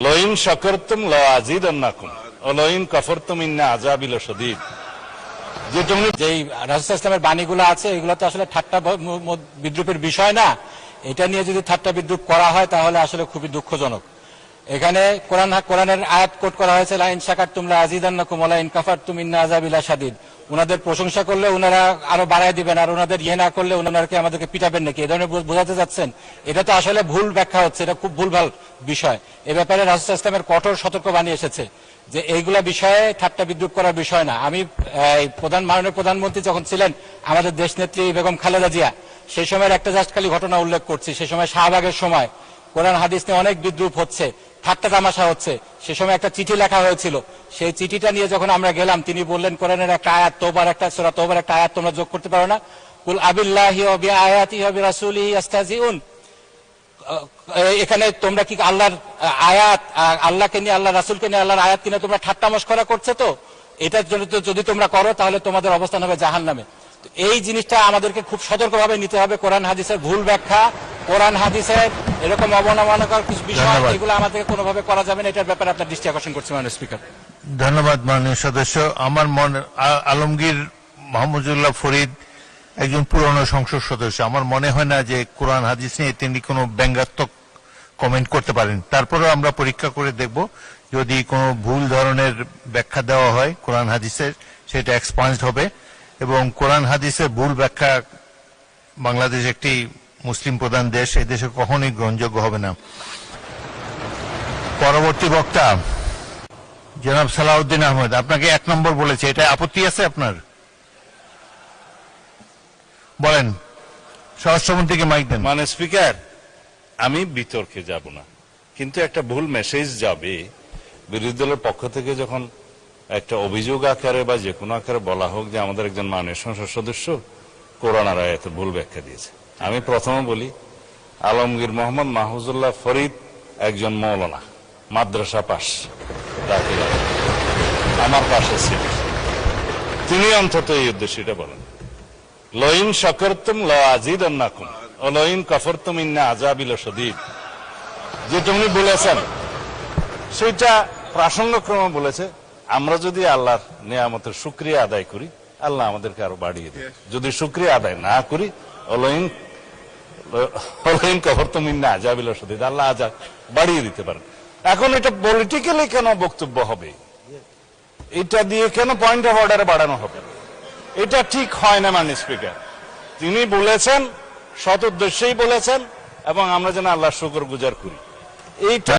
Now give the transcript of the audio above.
লইন শাকারতুম লাযিদান্নাকুম ওয়া লইন কাফারতুম ইন্না আযাবি লাশাদীদ। যে রাসূল ইসলামের বাণীগুলো আছে এগুলো তো আসলে ঠাট্টা বিদ্রুপের বিষয় না। এটা নিয়ে যদি ঠাট্টা বিদ্রুপ করা হয় তাহলে আসলে খুবই দুঃখজনক। এখানে কোরআনের আয়াত কোট করা হয়েছে লাইন শাকারতুম লাযিদান্নাকুম ওয়া লাইন কাফারতুম ইন্না আযাবি লাশাদীদ। ওনাদের প্রশংসা করলে ওনারা আরো বাড়ায় দিবেন, আর ওনাদের ইয়ে না করলে ওনারা আমাদেরকে পিটাবেন নাকি, এই ধরনের বোঝাতে যাচ্ছেন। এটা তো আসলে ভুল ব্যাখ্যা হচ্ছে, এটা খুব ভুলভাল বিষয়। এ ব্যাপারে রাসূল ইসলামের কঠোর সতর্কবাণী এসেছে যে এইগুলা বিষয়ে ঠাট্টা বিদ্রুপ করার বিষয় না। আমি মাননীয় প্রধানমন্ত্রী যখন ছিলেন আমাদের দেশনেত্রী বেগম খালেদা জিয়া, সেই সময়ের একটা জাস্ট খালি ঘটনা উল্লেখ করছি। সেই সময় শাহবাগের সময় কোরআন হাদিস নিয়ে অনেক বিদ্রুপ হচ্ছে, ঠাট্টা তামাশা হচ্ছে। সে সময় একটা চিঠি লেখা হয়েছিল, সেই চিঠিটা নিয়ে যখন আমরা গেলাম তিনি বললেন কোরআনের একটা আয়াত সূরা তওবার একটা আয়াত তোমরা যোগ করতে পারো না? কুল আবিল্লাহি ওয়া বিআয়াতিহি ওয়া বিরাসূলিহি ইস্তাহজিউন। এখানে তোমরা কি আল্লাহর আয়াত, আল্লাহকে নিয়ে, আল্লাহ রাসূলকে নিয়ে, আল্লাহর আয়াত কিনে তোমরা ঠাট্টা মশকরা করছো? তো এটার জন্য যদি তোমরা করো তাহলে তোমাদের অবস্থান হবে জাহান্নামে। এই জিনিসটা আমাদেরকে খুব সতর্কভাবে নিতে হবে। কোরআন হাদিসের ভুল ব্যাখ্যা, কোরআন হাদিসের এরকম অবমাননাকর কিছু বিষয়, এগুলো আমাদেরকে কোনোভাবে করা যাবে না। এটার ব্যাপারে আপনার দৃষ্টি আকর্ষণ করছি মাননীয় স্পিকার। ধন্যবাদ মাননীয় সদস্য। আমার আলমগীর মাহমুদুল্লাহ ফরিদ একজন পুরনো সংসদ সদস্য। আমার মনে হয় না যে কোরআন হাদিস নিয়ে তিনি কোনো ব্যঙ্গাত্মক কমেন্ট করতে পারেন। তারপরেও আমরা পরীক্ষা করে দেখব, যদি কোনো ভুল ধরনের ব্যাখ্যা দেওয়া হয় কোরআন হাদিসের, সেটা এক্সপান্সড হবে। এবং কোরআন হাদিসের ভুল ব্যাখ্যা, বাংলাদেশ একটি মুসলিম প্রধান দেশ, এই দেশে কখনোই গ্রহণযোগ্য হবে না। পরবর্তী বক্তা জনাব সালাউদ্দিন আহমেদ, আপনাকে 1 নম্বর বলেছে, এটা আপত্তি আছে আপনার? বলেন, স্বরাষ্ট্রমন্ত্রীকে মাইক দেন। মানে স্পিকার, আমি বিতর্কে যাব না, কিন্তু একটা ভুল মেসেজ যাবে বিরোধী দলের পক্ষ থেকে যখন একটা অভিযোগ আকারে বা যে কোনো আকারে বলা হোক যে আমাদের একজন মাননীয় সংসদ সদস্য কোরআন আর আয়াতের ভুল ব্যাখ্যা দিয়েছে। আমি প্রথমে বলি, আলমগীর মোহাম্মদ মাহফুজুল্লাহ ফরিদ একজন মৌলানা, মাদ্রাসা পাশ, আমার পাশে ছিল। তিনি অন্তত এই উদ্দেশ্যটা বলেন, লইন শাকারতুম লাযিদান্নাকুম ওয়া লইন কাফারতুম ইন্না আযাবি লাশাদীদ। যেটা উনি বলেছেন সেটা প্রাসঙ্গক্রমে বলেছে। আমরা যদি আল্লাহর নিয়ামতের শুকরিয়া আদায় করি, আল্লাহ আমাদেরকে আরো বাড়িয়ে দেয়। যদি শুকরিয়া আদায় না করি, লইন কাফারতুম ইন্না আযাবি লাশাদীদ, আল্লাহ আযাব বাড়িয়ে দিতে পারেন। এখন এটা পলিটিক্যালি কেন বক্তব্য হবে, এটা দিয়ে কেন পয়েন্ট অফ অর্ডারে বাড়ানো হবে? এটা ঠিক হয় না মাননীয় স্পিকার। তিনি বলেছেন, সৎ উদ্দেশ্যেই বলেছেন, এবং আমরা যেন আল্লাহর শুকর গুজার করি। এইটা